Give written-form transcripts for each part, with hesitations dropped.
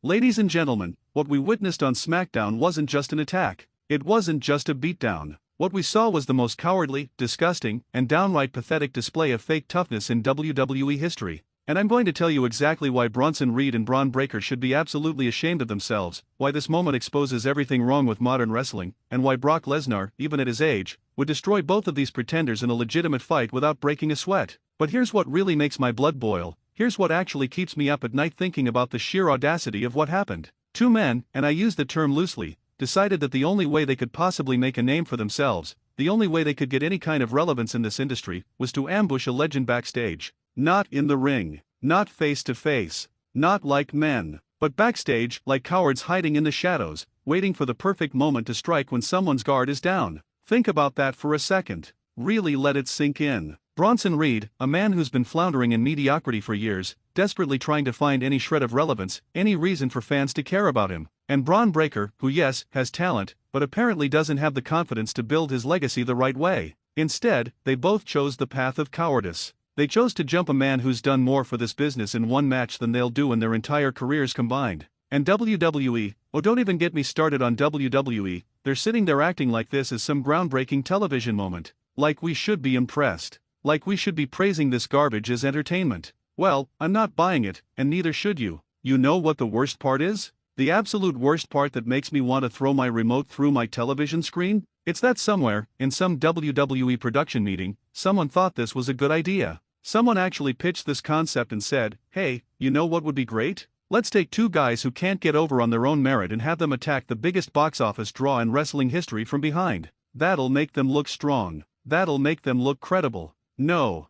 Ladies and gentlemen, what we witnessed on Smackdown wasn't just an attack. It wasn't just a beatdown. What we saw was the most cowardly, disgusting, and downright pathetic display of fake toughness in WWE history. And I'm going to tell you exactly why Bronson Reed and Bron Breakker should be absolutely ashamed of themselves, why this moment exposes everything wrong with modern wrestling, and why Brock Lesnar, even at his age, would destroy both of these pretenders in a legitimate fight without breaking a sweat. But here's what really makes my blood boil. Here's what actually keeps me up at night thinking about the sheer audacity of what happened. Two men, and I use the term loosely, decided that the only way they could possibly make a name for themselves, the only way they could get any kind of relevance in this industry, was to ambush a legend backstage. Not in the ring, not face to face, not like men, but backstage like cowards hiding in the shadows, waiting for the perfect moment to strike when someone's guard is down. Think about that for a second. Really let it sink in. Bronson Reed, a man who's been floundering in mediocrity for years, desperately trying to find any shred of relevance, any reason for fans to care about him. And Bron Breakker, who yes, has talent, but apparently doesn't have the confidence to build his legacy the right way. Instead, they both chose the path of cowardice. They chose to jump a man who's done more for this business in one match than they'll do in their entire careers combined. And WWE, oh don't even get me started on WWE, they're sitting there acting like this is some groundbreaking television moment. Like we should be impressed. Like we should be praising this garbage as entertainment. Well, I'm not buying it, and neither should you. You know what the worst part is? The absolute worst part that makes me want to throw my remote through my television screen? It's that somewhere, in some WWE production meeting, someone thought this was a good idea. Someone actually pitched this concept and said, hey, you know what would be great? Let's take two guys who can't get over on their own merit and have them attack the biggest box office draw in wrestling history from behind. That'll make them look strong. That'll make them look credible. No,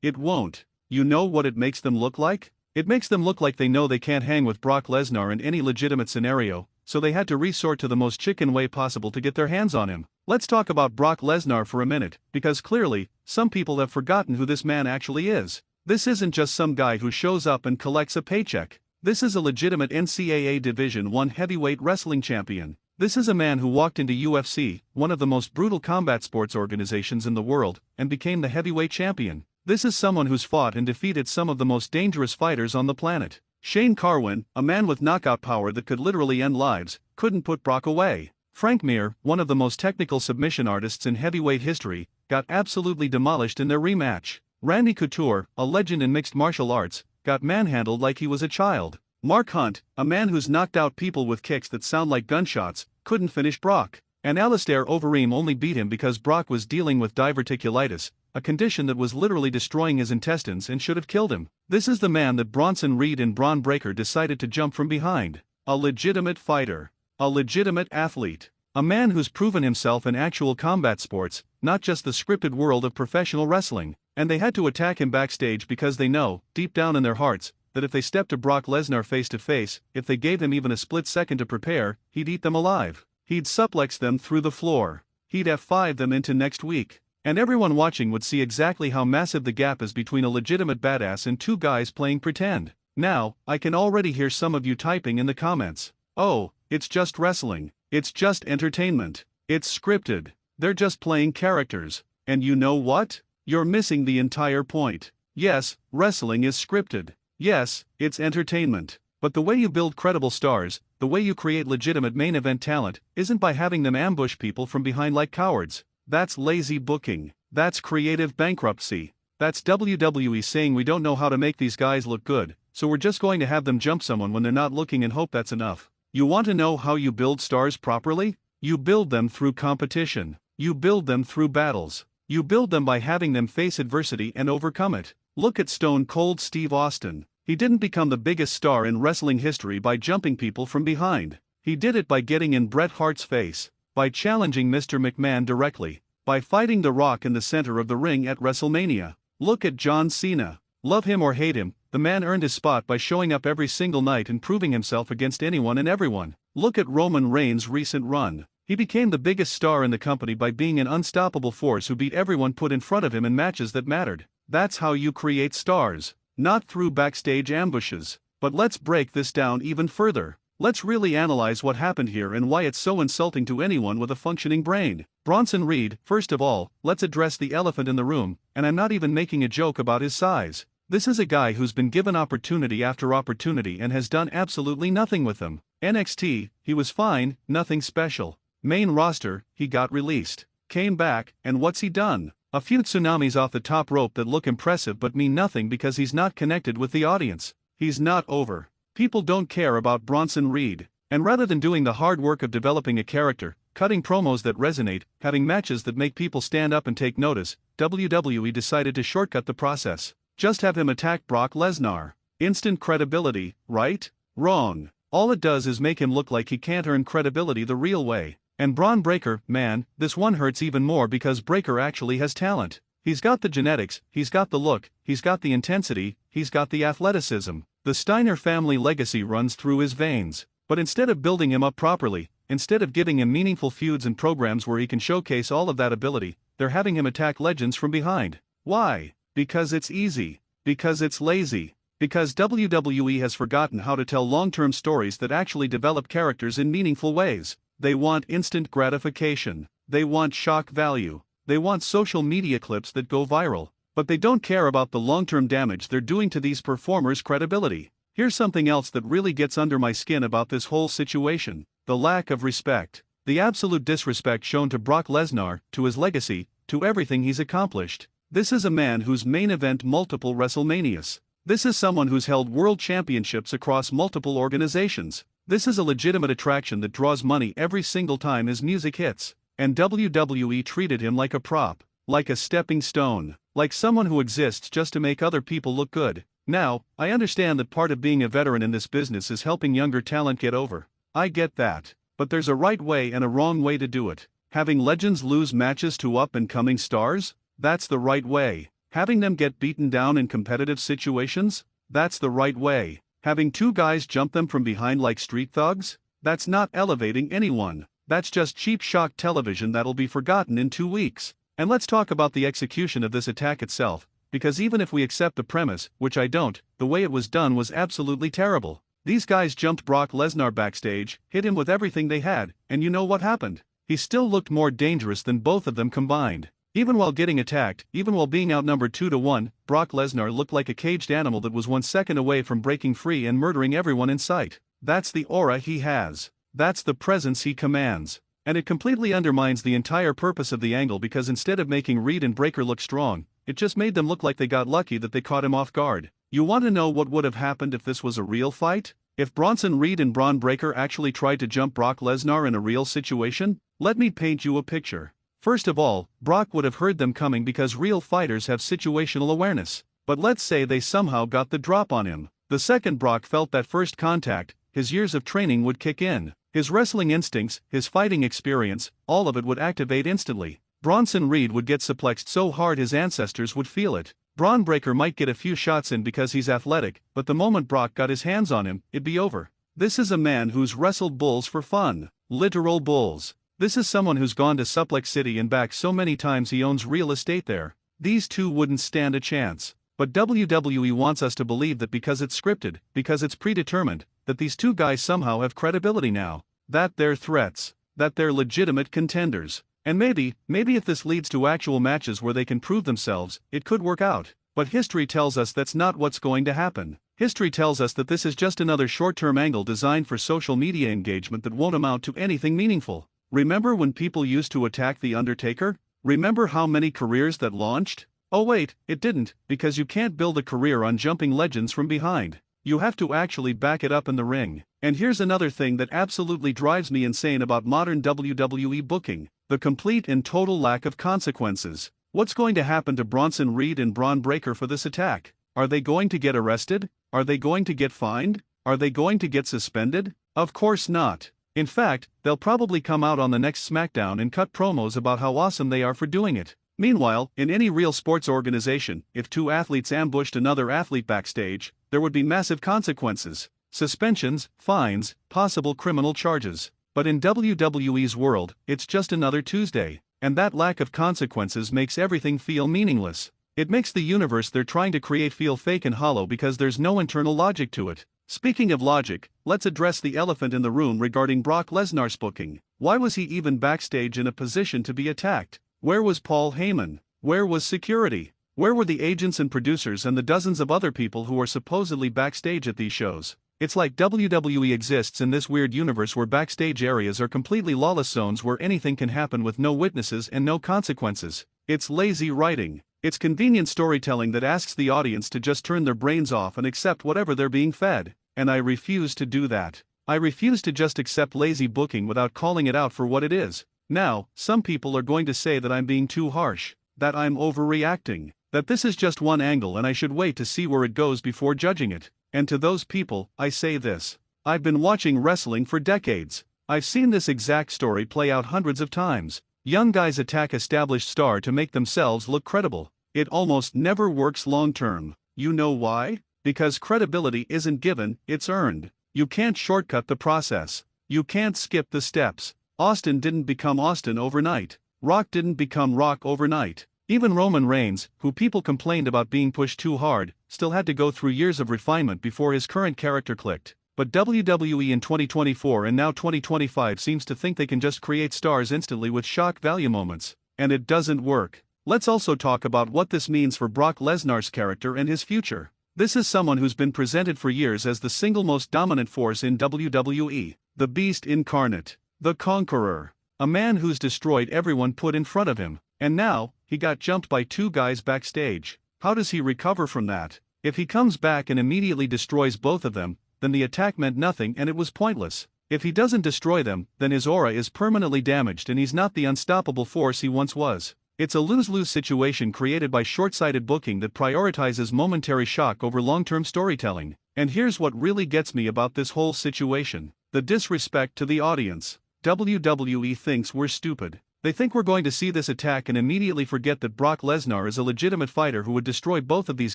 it won't. You know what it makes them look like? It makes them look like they know they can't hang with Brock Lesnar in any legitimate scenario, so they had to resort to the most chicken way possible to get their hands on him. Let's talk about Brock Lesnar for a minute, because clearly, some people have forgotten who this man actually is. This isn't just some guy who shows up and collects a paycheck. This is a legitimate NCAA Division I heavyweight wrestling champion. This is a man who walked into UFC, one of the most brutal combat sports organizations in the world, and became the heavyweight champion. This is someone who's fought and defeated some of the most dangerous fighters on the planet. Shane Carwin, a man with knockout power that could literally end lives, couldn't put Brock away. Frank Mir, one of the most technical submission artists in heavyweight history, got absolutely demolished in their rematch. Randy Couture, a legend in mixed martial arts, got manhandled like he was a child. Mark Hunt, a man who's knocked out people with kicks that sound like gunshots, couldn't finish Brock. And Alistair Overeem only beat him because Brock was dealing with diverticulitis, a condition that was literally destroying his intestines and should have killed him. This is the man that Bronson Reed and Bron Breakker decided to jump from behind. A legitimate fighter. A legitimate athlete. A man who's proven himself in actual combat sports, not just the scripted world of professional wrestling. And they had to attack him backstage because they know, deep down in their hearts, that if they stepped to Brock Lesnar face to face, if they gave him even a split second to prepare, he'd eat them alive. He'd suplex them through the floor. He'd F5 them into next week. And everyone watching would see exactly how massive the gap is between a legitimate badass and two guys playing pretend. Now, I can already hear some of you typing in the comments. Oh, it's just wrestling. It's just entertainment. It's scripted. They're just playing characters. And you know what? You're missing the entire point. Yes, wrestling is scripted. Yes, it's entertainment. But the way you build credible stars, the way you create legitimate main event talent, isn't by having them ambush people from behind like cowards. That's lazy booking. That's creative bankruptcy. That's WWE saying we don't know how to make these guys look good, so we're just going to have them jump someone when they're not looking and hope that's enough. You want to know how you build stars properly? You build them through competition. You build them through battles. You build them by having them face adversity and overcome it. Look at Stone Cold Steve Austin. He didn't become the biggest star in wrestling history by jumping people from behind. He did it by getting in Bret Hart's face, by challenging Mr. McMahon directly, by fighting The Rock in the center of the ring at WrestleMania. Look at John Cena. Love him or hate him, the man earned his spot by showing up every single night and proving himself against anyone and everyone. Look at Roman Reigns' recent run. He became the biggest star in the company by being an unstoppable force who beat everyone put in front of him in matches that mattered. That's how you create stars. Not through backstage ambushes. But let's break this down even further. Let's really analyze what happened here and why it's so insulting to anyone with a functioning brain. Bronson Reed, first of all, let's address the elephant in the room, and I'm not even making a joke about his size. This is a guy who's been given opportunity after opportunity and has done absolutely nothing with them. NXT, he was fine, nothing special. Main roster, he got released. Came back, and what's he done? A few tsunamis off the top rope that look impressive but mean nothing because he's not connected with the audience. He's not over. People don't care about Bronson Reed. And rather than doing the hard work of developing a character, cutting promos that resonate, having matches that make people stand up and take notice, WWE decided to shortcut the process. Just have him attack Brock Lesnar. Instant credibility, right? Wrong. All it does is make him look like he can't earn credibility the real way. And Bron Breakker, man, this one hurts even more because Breakker actually has talent. He's got the genetics, he's got the look, he's got the intensity, he's got the athleticism. The Steiner family legacy runs through his veins. But instead of building him up properly, instead of giving him meaningful feuds and programs where he can showcase all of that ability, they're having him attack legends from behind. Why? Because it's easy. Because it's lazy. Because WWE has forgotten how to tell long-term stories that actually develop characters in meaningful ways. They want instant gratification. They want shock value. They want social media clips that go viral. But they don't care about the long-term damage they're doing to these performers' credibility. Here's something else that really gets under my skin about this whole situation: the lack of respect. The absolute disrespect shown to Brock Lesnar, to his legacy, to everything he's accomplished. This is a man who's main event multiple WrestleManias. This is someone who's held world championships across multiple organizations. This is a legitimate attraction that draws money every single time his music hits. And WWE treated him like a prop, like a stepping stone, like someone who exists just to make other people look good. Now, I understand that part of being a veteran in this business is helping younger talent get over. I get that. But there's a right way and a wrong way to do it. Having legends lose matches to up-and-coming stars? That's the right way. Having them get beaten down in competitive situations? That's the right way. Having two guys jump them from behind like street thugs? That's not elevating anyone. That's just cheap shock television that'll be forgotten in 2 weeks. And let's talk about the execution of this attack itself. Because even if we accept the premise, which I don't, the way it was done was absolutely terrible. These guys jumped Brock Lesnar backstage, hit him with everything they had, and you know what happened? He still looked more dangerous than both of them combined. Even while getting attacked, even while being outnumbered 2-1, Brock Lesnar looked like a caged animal that was 1 second away from breaking free and murdering everyone in sight. That's the aura he has. That's the presence he commands. And it completely undermines the entire purpose of the angle because instead of making Reed and Breakker look strong, it just made them look like they got lucky that they caught him off guard. You want to know what would have happened if this was a real fight? If Bronson Reed and Bron Breakker actually tried to jump Brock Lesnar in a real situation? Let me paint you a picture. First of all, Brock would have heard them coming because real fighters have situational awareness. But let's say they somehow got the drop on him. The second Brock felt that first contact, his years of training would kick in. His wrestling instincts, his fighting experience, all of it would activate instantly. Bronson Reed would get suplexed so hard his ancestors would feel it. Bron Breakker might get a few shots in because he's athletic, but the moment Brock got his hands on him, it'd be over. This is a man who's wrestled bulls for fun. Literal bulls. This is someone who's gone to Suplex City and back so many times he owns real estate there. These two wouldn't stand a chance. But WWE wants us to believe that because it's scripted, because it's predetermined, that these two guys somehow have credibility now. That they're threats. That they're legitimate contenders. And maybe if this leads to actual matches where they can prove themselves, it could work out. But history tells us that's not what's going to happen. History tells us that this is just another short-term angle designed for social media engagement that won't amount to anything meaningful. Remember when people used to attack The Undertaker? Remember how many careers that launched? Oh wait, it didn't, because you can't build a career on jumping legends from behind. You have to actually back it up in the ring. And here's another thing that absolutely drives me insane about modern WWE booking: the complete and total lack of consequences. What's going to happen to Bronson Reed and Bron Breakker for this attack? Are they going to get arrested? Are they going to get fined? Are they going to get suspended? Of course not. In fact, they'll probably come out on the next Smackdown and cut promos about how awesome they are for doing it. Meanwhile, in any real sports organization, if two athletes ambushed another athlete backstage, there would be massive consequences. Suspensions, fines, possible criminal charges. But in WWE's world, it's just another Tuesday. And that lack of consequences makes everything feel meaningless. It makes the universe they're trying to create feel fake and hollow because there's no internal logic to it. Speaking of logic, let's address the elephant in the room regarding Brock Lesnar's booking. Why was he even backstage in a position to be attacked? Where was Paul Heyman? Where was security? Where were the agents and producers and the dozens of other people who are supposedly backstage at these shows? It's like WWE exists in this weird universe where backstage areas are completely lawless zones where anything can happen with no witnesses and no consequences. It's lazy writing. It's convenient storytelling that asks the audience to just turn their brains off and accept whatever they're being fed. And I refuse to do that. I refuse to just accept lazy booking without calling it out for what it is. Now, some people are going to say that I'm being too harsh, that I'm overreacting, that this is just one angle and I should wait to see where it goes before judging it. And to those people, I say this. I've been watching wrestling for decades. I've seen this exact story play out hundreds of times. Young guys attack established star to make themselves look credible. It almost never works long term. You know why? Because credibility isn't given, it's earned. You can't shortcut the process. You can't skip the steps. Austin didn't become Austin overnight. Rock didn't become Rock overnight. Even Roman Reigns, who people complained about being pushed too hard, still had to go through years of refinement before his current character clicked. But WWE in 2024 and now 2025 seems to think they can just create stars instantly with shock value moments. And it doesn't work. Let's also talk about what this means for Brock Lesnar's character and his future. This is someone who's been presented for years as the single most dominant force in WWE, the Beast incarnate, the Conqueror, a man who's destroyed everyone put in front of him, and now, he got jumped by two guys backstage. How does he recover from that? If he comes back and immediately destroys both of them, then the attack meant nothing and it was pointless. If he doesn't destroy them, then his aura is permanently damaged and he's not the unstoppable force he once was. It's a lose-lose situation created by short-sighted booking that prioritizes momentary shock over long-term storytelling. And here's what really gets me about this whole situation: the disrespect to the audience. WWE thinks we're stupid. They think we're going to see this attack and immediately forget that Brock Lesnar is a legitimate fighter who would destroy both of these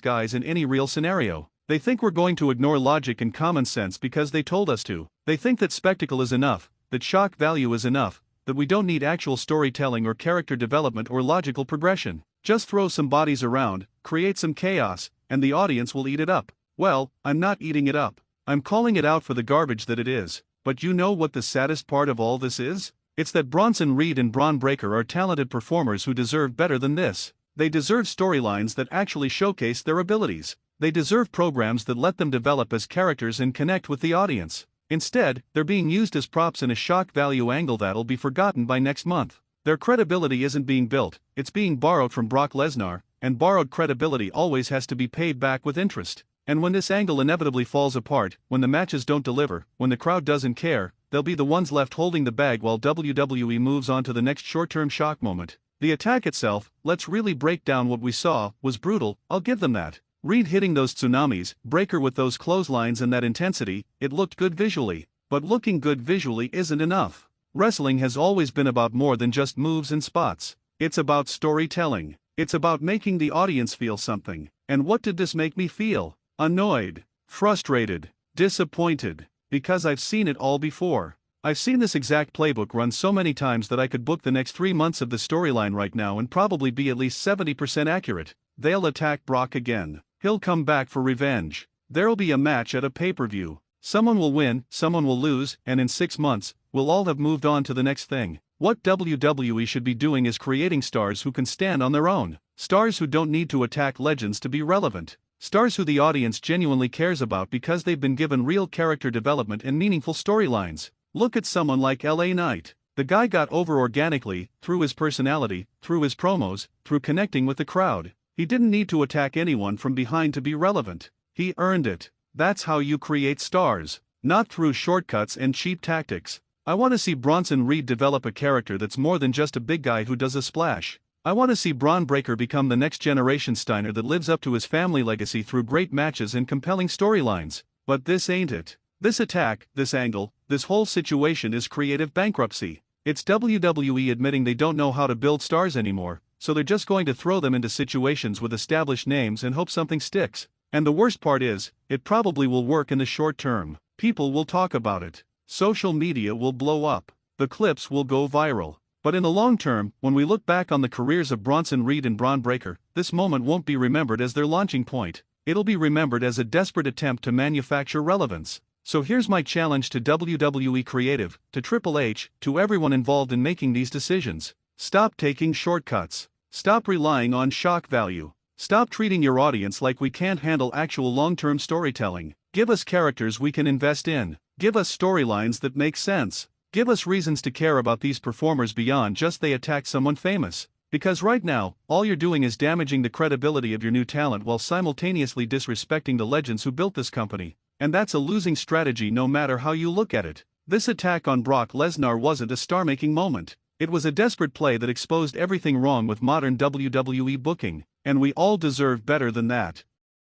guys in any real scenario. They think we're going to ignore logic and common sense because they told us to. They think that spectacle is enough, that shock value is enough, that we don't need actual storytelling or character development or logical progression. Just throw some bodies around, create some chaos, and the audience will eat it up. Well, I'm not eating it up. I'm calling it out for the garbage that it is. But you know what the saddest part of all this is? It's that Bronson Reed and Bron Breakker are talented performers who deserve better than this. They deserve storylines that actually showcase their abilities. They deserve programs that let them develop as characters and connect with the audience. Instead, they're being used as props in a shock value angle that'll be forgotten by next month. Their credibility isn't being built, it's being borrowed from Brock Lesnar, and borrowed credibility always has to be paid back with interest. And when this angle inevitably falls apart, when the matches don't deliver, when the crowd doesn't care, they'll be the ones left holding the bag while WWE moves on to the next short-term shock moment. The attack itself, let's really break down what we saw, was brutal, I'll give them that. Reed hitting those tsunamis, Breakker with those clotheslines and that intensity, it looked good visually. But looking good visually isn't enough. Wrestling has always been about more than just moves and spots. It's about storytelling. It's about making the audience feel something. And what did this make me feel? Annoyed, frustrated, disappointed. Because I've seen it all before. I've seen this exact playbook run so many times that I could book the next 3 months of the storyline right now and probably be at least 70% accurate. They'll attack Brock again. He'll come back for revenge. There'll be a match at a pay-per-view. Someone will win, someone will lose, and in 6 months, we'll all have moved on to the next thing. What WWE should be doing is creating stars who can stand on their own. Stars who don't need to attack legends to be relevant. Stars who the audience genuinely cares about because they've been given real character development and meaningful storylines. Look at someone like LA Knight. The guy got over organically, through his personality, through his promos, through connecting with the crowd. He didn't need to attack anyone from behind to be relevant. He earned it. That's how you create stars. Not through shortcuts and cheap tactics. I want to see Bronson Reed develop a character that's more than just a big guy who does a splash. I want to see Bron Breakker become the next generation Steiner that lives up to his family legacy through great matches and compelling storylines. But this ain't it. This attack, this angle, this whole situation is creative bankruptcy. It's WWE admitting they don't know how to build stars anymore, so they're just going to throw them into situations with established names and hope something sticks. And the worst part is, it probably will work in the short term. People will talk about it. Social media will blow up. The clips will go viral. But in the long term, when we look back on the careers of Bronson Reed and Bron Breakker, this moment won't be remembered as their launching point. It'll be remembered as a desperate attempt to manufacture relevance. So here's my challenge to WWE Creative, to Triple H, to everyone involved in making these decisions. Stop taking shortcuts. Stop relying on shock value. Stop treating your audience like we can't handle actual long-term storytelling. Give us characters we can invest in. Give us storylines that make sense. Give us reasons to care about these performers beyond just they attack someone famous. Because right now, all you're doing is damaging the credibility of your new talent while simultaneously disrespecting the legends who built this company. And that's a losing strategy no matter how you look at it. This attack on Brock Lesnar wasn't a star-making moment. It was a desperate play that exposed everything wrong with modern WWE booking, and we all deserve better than that.